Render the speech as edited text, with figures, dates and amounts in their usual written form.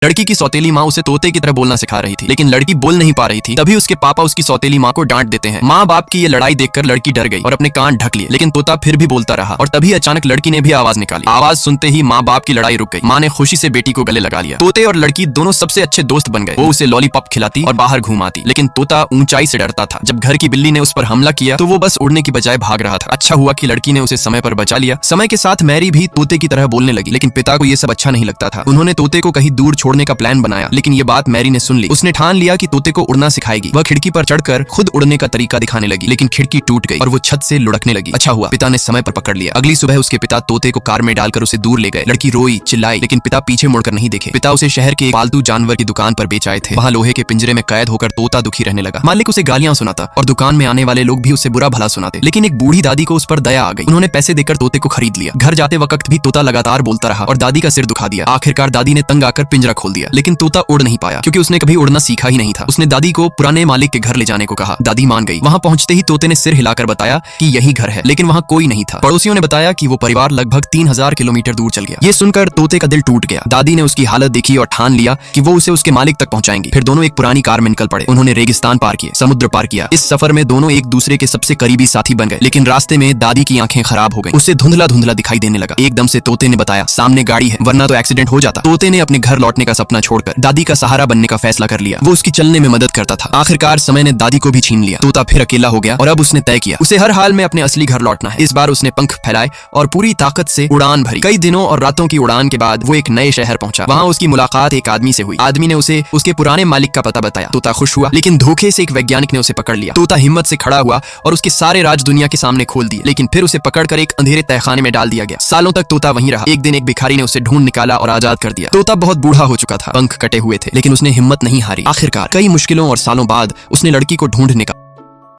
लड़की की सौतेली माँ उसे तोते की तरह बोलना सिखा रही थी, लेकिन लड़की बोल नहीं पा रही थी। तभी उसके पापा उसकी सौतेली माँ को डांट देते हैं। माँ बाप की ये लड़ाई देखकर लड़की डर गई और अपने कान ढक लिए, लेकिन तोता फिर भी बोलता रहा। और तभी अचानक लड़की ने भी आवाज निकाली। आवाज सुनते ही माँ बाप की लड़ाई रुक गई। माँ ने खुशी से बेटी को गले लगा लिया। तोते और लड़की दोनों सबसे अच्छे दोस्त बन गए। वो उसे लॉलीपॉप खिलाती और बाहर घुमाती, लेकिन तोता ऊंचाई से डरता था। जब घर की बिल्ली ने उस पर हमला किया तो वो बस उड़ने की बजाय भाग रहा था। अच्छा हुआ कि लड़की ने उसे समय पर बचा लिया। समय के साथ मैरी भी तोते की तरह बोलने लगी, लेकिन पिता को ये सब अच्छा नहीं लगता था। उन्होंने तोते को कहीं दूर छोड़ने का प्लान बनाया, लेकिन ये बात मैरी ने सुन ली। उसने ठान लिया कि तोते को उड़ना सिखाएगी। वह खिड़की पर चढ़कर खुद उड़ने का तरीका दिखाने लगी, लेकिन खिड़की टूट गई और वो छत से लुढ़कने लगी। अच्छा हुआ पिता ने समय पर पकड़ लिया। अगली सुबह उसके पिता तोते को कार में डालकर उसे दूर ले गए। लड़की रोई चिल्लाई, लेकिन पिता पीछे मुड़कर नहीं देखे। पिता उसे शहर के एक पालतू जानवर की दुकान पर बेच आए थे। वहाँ लोहे के पिंजरे में कैद होकर तोता दुखी रहने लगा। मालिक उसे गालियां सुनाता और दुकान में आने वाले लोग भी उसे बुरा भला सुनाते, लेकिन एक बूढ़ी दादी को उस पर दया आ गई। उन्होंने पैसे देकर तोते को खरीद लिया। घर जाते वक्त भी तोता लगातार बोलता रहा और दादी का सिर दुखा दिया। आखिरकार दादी ने तंग आकर पिंजरा खोल दिया, लेकिन तोता उड़ नहीं पाया, क्योंकि उसने कभी उड़ना सीखा ही नहीं था। उसने दादी को पुराने मालिक के घर ले जाने को कहा। दादी मान गई। वहाँ पहुंचते ही तोते ने सिर हिलाकर बताया कि यही घर है, लेकिन वहाँ कोई नहीं था। पड़ोसियों ने बताया कि वो परिवार लगभग 3000 किलोमीटर दूर चल गया। ये सुनकर तोते का दिल टूट गया। दादी ने उसकी हालत देखी और ठान लिया कि वो उसे उसके मालिक तक पहुंचाएंगी। फिर दोनों एक पुरानी कार में निकल पड़े। उन्होंने रेगिस्तान पार किए, समुद्र पार किया। इस सफर में दोनों एक दूसरे के सबसे करीबी साथी बन गए, लेकिन रास्ते में दादी की आंखें खराब हो गई। उसे धुंधला धुंधला दिखाई देने लगा। एकदम से तोते ने बताया, सामने गाड़ी है, वरना तो एक्सीडेंट हो जाता। तोते ने अपने घर लौटने का सपना छोड़कर दादी का सहारा बनने का फैसला कर लिया। वो उसकी चलने में मदद करता था। आखिरकार समय ने दादी को भी छीन लिया। तोता फिर अकेला हो गया और अब उसने तय किया उसे हर हाल में अपने असली घर लौटना है। इस बार उसने पंख फैलाए और पूरी ताकत से उड़ान भरी। कई दिनों और रातों की उड़ान के बाद वो एक नए शहर पहुंचा। वहां उसकी मुलाकात एक आदमी से हुई। आदमी ने उसे उसके पुराने मालिक का पता बताया। तोता खुश हुआ, लेकिन धोखे से एक वैज्ञानिक ने उसे पकड़ लिया। तोता हिम्मत से खड़ा हुआ और उसके सारे राज दुनिया के सामने खोल दिए, लेकिन फिर उसे पकड़कर एक अंधेरे तहखाने में डाल दिया गया। सालों तक तोता वहीं रहा। एक दिन एक भिखारी ने उसे ढूंढ निकाला और आजाद कर दिया। तोता बहुत बूढ़ा हो चुका था, पंख कटे हुए थे, लेकिन उसने हिम्मत नहीं हारी। आखिरकार कई मुश्किलों और सालों बाद उसने लड़की को ढूंढ निकाला।